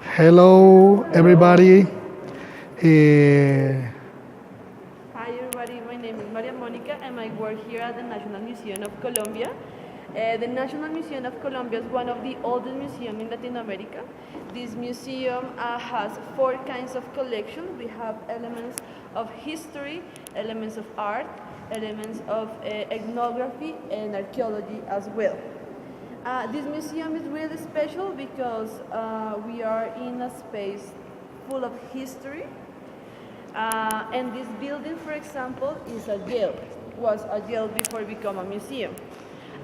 Hello, everybody. Hi everybody, my name is Maria Monica and I work here at the National Museum of Colombia. The National Museum of Colombia is one of the oldest museums in Latin America. This museum has four kinds of collections. We have elements of history, elements of art, elements of ethnography and archaeology as well. This museum is really special because we are in a space full of history. And this building, for example, is a jail, was a jail before it became a museum.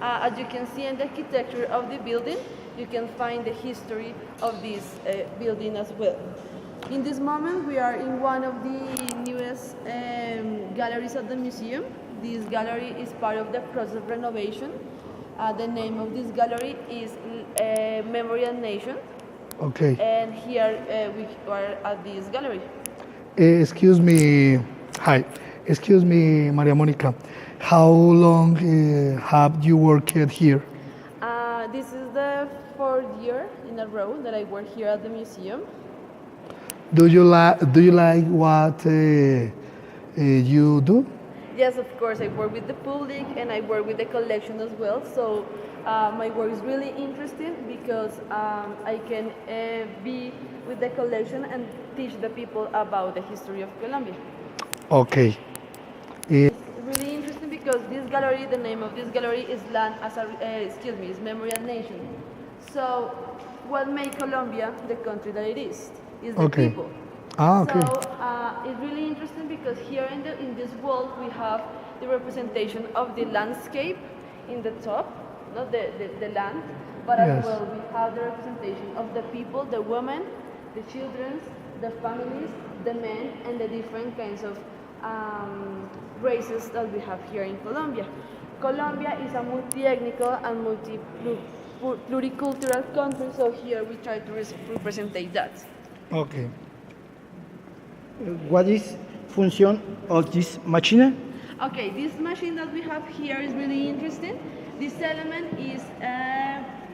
As you can see in the architecture of the building, you can find the history of this building as well. In this moment, we are in one of the newest galleries of the museum. This gallery is part of the process of renovation. The name of this gallery is Memorial Nation. Okay. And here we are at this gallery. Excuse me. Hi. Excuse me, Maria Monica. How long have you worked here? This is the fourth year in a row that I work here at the museum. Do you like what you do? Yes, of course, I work with the public and I work with the collection as well. So my work is really interesting because I can be with the collection and teach the people about the history of Colombia. Okay. It's really interesting because this gallery, the name of this gallery is Land as a, is Memorial Nation. So what made Colombia the country that it is the Okay. people. Okay. So it's really interesting because here in this wall we have the representation of the landscape in the top, not the land, but Yes. as well we have the representation of the people, the women, the children, the families, the men, and the different kinds of races that we have here in Colombia. Colombia is a multi-ethnical and pluricultural country, so here we try to represent that. Okay. What is function of this machine? Okay, this machine that we have here is really interesting. This element is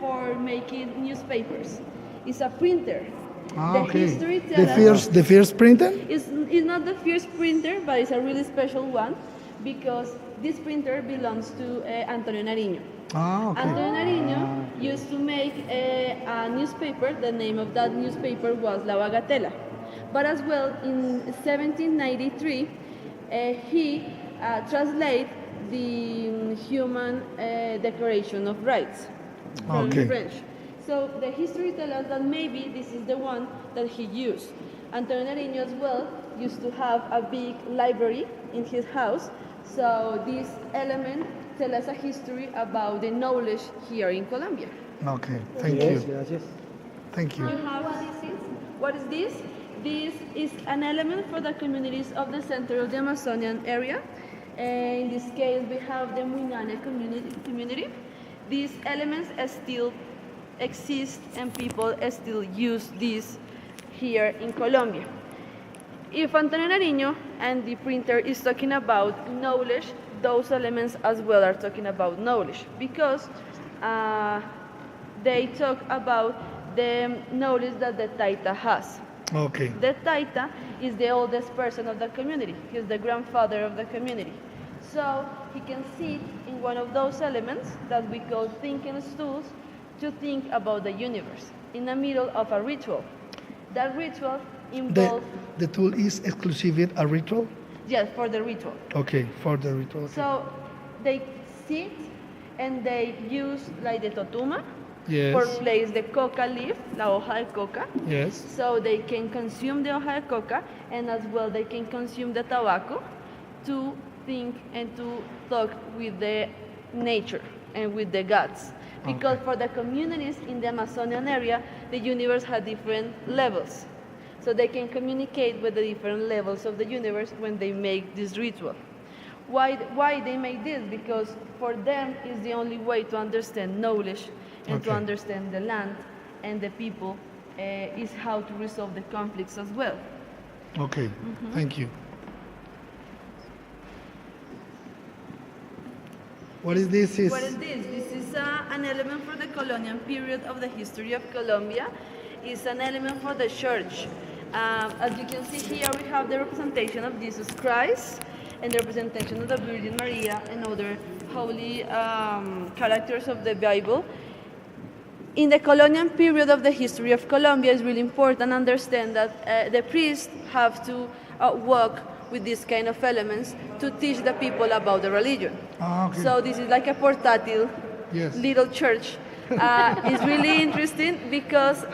for making newspapers. It's a printer. The Okay. history The tells us first printer? it's not the first printer, but it's a really special one because this printer belongs to Antonio Nariño. Okay. Antonio Nariño used to make a newspaper. The name of that newspaper was La Bagatela. But as well, in 1793, he translated the Human Declaration of Rights from Okay. French. So the history tells us that maybe this is the one that he used. Antonio Nariño as well used to have a big library in his house. So this element tells us a history about the knowledge here in Colombia. Okay. Thank Yes, you. gracias. Thank you. You have what is this? This is an element for the communities of the center of the Amazonian area. In this case, we have the Muinane community. These elements still exist and people still use this here in Colombia. If Antonio Nariño and the printer is talking about knowledge, those elements as well are talking about knowledge because they talk about the knowledge that the Taita has. Okay. The Taita is the oldest person of the community. He's the grandfather of the community. So he can sit in one of those elements that we call thinking stools to think about the universe in the middle of a ritual. That ritual The, involves, the tool is exclusive a ritual? yes, for the ritual. Okay, for the ritual. Okay. So they sit and they use like the totuma Yes. for place the coca leaf, la hoja de coca. Yes. So they can consume the hoja de coca and as well they can consume the tobacco to think and to talk with the nature and with the gods. Because Okay. for the communities in the Amazonian area, the universe has different levels. So they can communicate with the different levels of the universe when they make this ritual. Why they make this? Because for them it's the only way to understand knowledge and to Okay. understand the land and the people is how to resolve the conflicts as well. Okay. Thank you. What is this? What is this? This is an element for the colonial period of the history of Colombia. is an element for the church. As you can see here, we have the representation of Jesus Christ and the representation of the Virgin Maria and other holy characters of the Bible. In the colonial period of the history of Colombia, it's really important to understand that the priests have to work with these kind of elements to teach the people about the religion. Okay. So this is like a portátil Yes. little church. It's really interesting because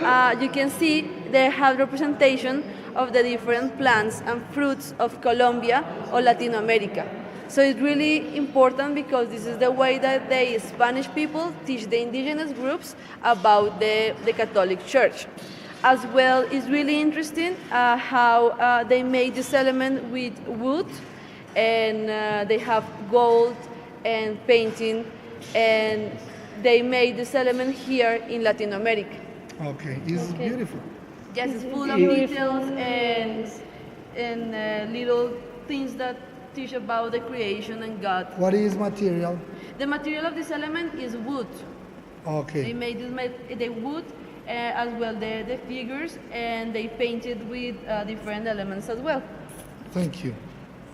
you can see they have representation of the different plants and fruits of Colombia or Latin America. So it's really important because this is the way that the Spanish people teach the indigenous groups about the Catholic Church. As well, it's really interesting how they made this element with wood, and they have gold and painting, and they made this element here in Latin America. Okay, it's beautiful. Yes, it's full of details and little things that teach about the creation and God. What is material? The material of this element is wood. They Okay. made the wood as well the figures, and they painted with different elements as well. Thank you.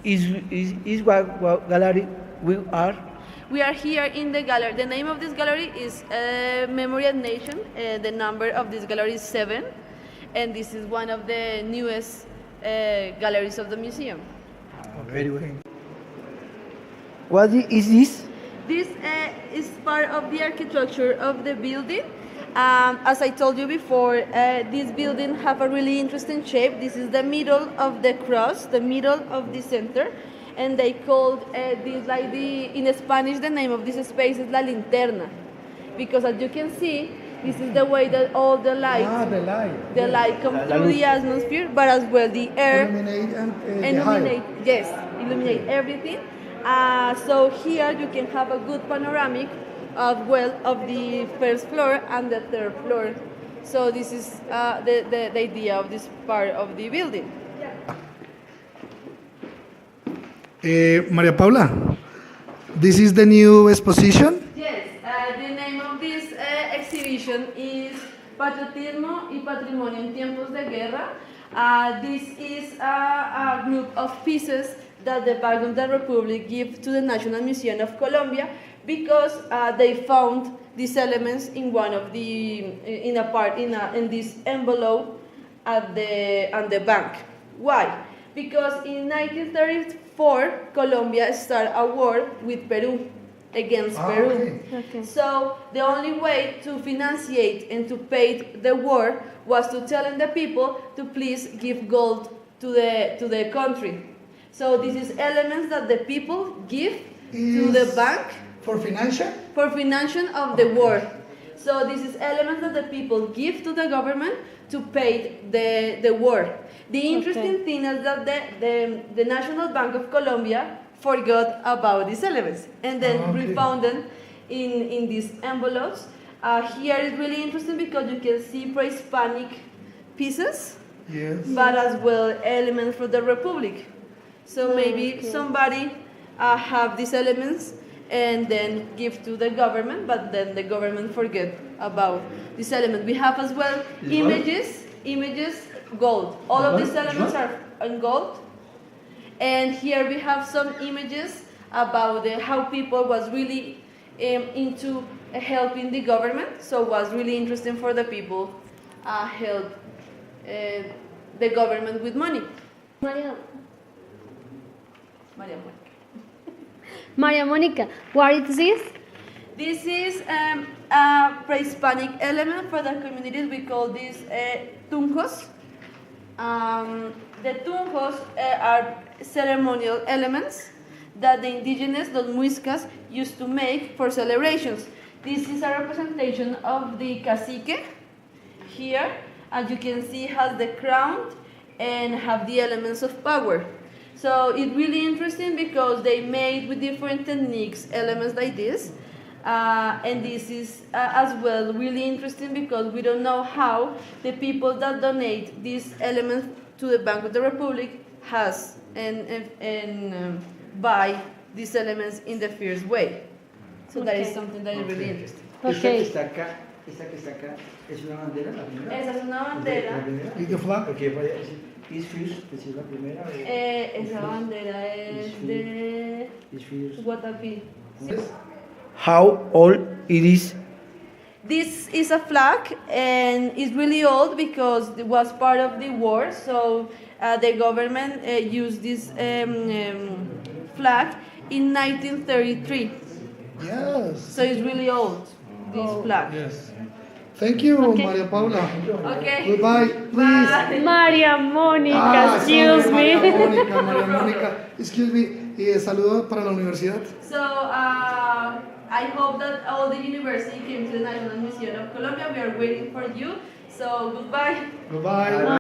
Is what gallery we are? We are here in the gallery. The name of this gallery is Memory and Nation. The number of this gallery is 7, and this is one of the newest galleries of the museum. Very well. What is this? This is part of the architecture of the building. As I told you before, this building have a really interesting shape. This is the middle of the cross, the middle of the center, and they called this like in Spanish the name of this space is la linterna, because as you can see, this is the way that all the light, the light. the light come through the atmosphere, but as well the air Illuminate and illuminate, yes, illuminate everything. So here you can have a good panoramic as well of the first floor and the third floor. So this is the idea of this part of the building. Maria Paula, this is the new exposition? Yes, the name of this exhibition is Patriotismo y Patrimonio en Tiempos de Guerra. This is a group of pieces that the Bank of the Republic give to the National Museum of Colombia because they found these elements in one of the in this envelope at the bank. Why? Because in 1934 Colombia started a war with Peru against Peru. Okay. So the only way to financiate and to pay the war was to tell the people to please give gold to the country. So this is elements that the people give to the bank For financial? for financing of the war. So this is elements that the people give to the government to pay the war. The interesting thing is that the National Bank of Colombia forgot about these elements and then refound them in these envelopes. Here is really interesting because you can see pre-Hispanic pieces, Yes. but as well elements from the Republic. So maybe somebody have these elements and then give to the government, but then the government forget about this element. We have as well images, gold. All of these elements are in gold. And here we have some images about how people was really into helping the government. So it was really interesting for the people help the government with money. Maria Monica, what is this? This is a pre-Hispanic element for the communities. We call these tuncos. The tuncos are ceremonial elements that the indigenous, los muiscas, used to make for celebrations. This is a representation of the cacique here. As you can see, has the crown and have the elements of power. So it's really interesting because they made with different techniques elements like this. And this is as well really interesting because we don't know how the people that donate these elements to the Bank of the Republic has and buy these elements in the first way. So that is something that is really interesting. Okay. Esta que está acá esta que está acá, ¿es una bandera la primera? Esa es una ¿La bandera. primera? Is the flag? Porque vaya, is first, que es la primera. Esa bandera es de Is first. Guatapí. How old it is? This is a flag and it's really old because it was part of the war. So the government used this flag in 1933. Yes. So it's really old, this flag. Yes. Thank you, Maria Paula. Okay. Goodbye, please. Bye. Maria Monica, Ah, excuse sorry, me. Maria Mónica, Maria Mónica. Excuse me. Saludo para la universidad. So I hope that all the university came to the National Museum of Colombia. We are waiting for you. So goodbye. Goodbye.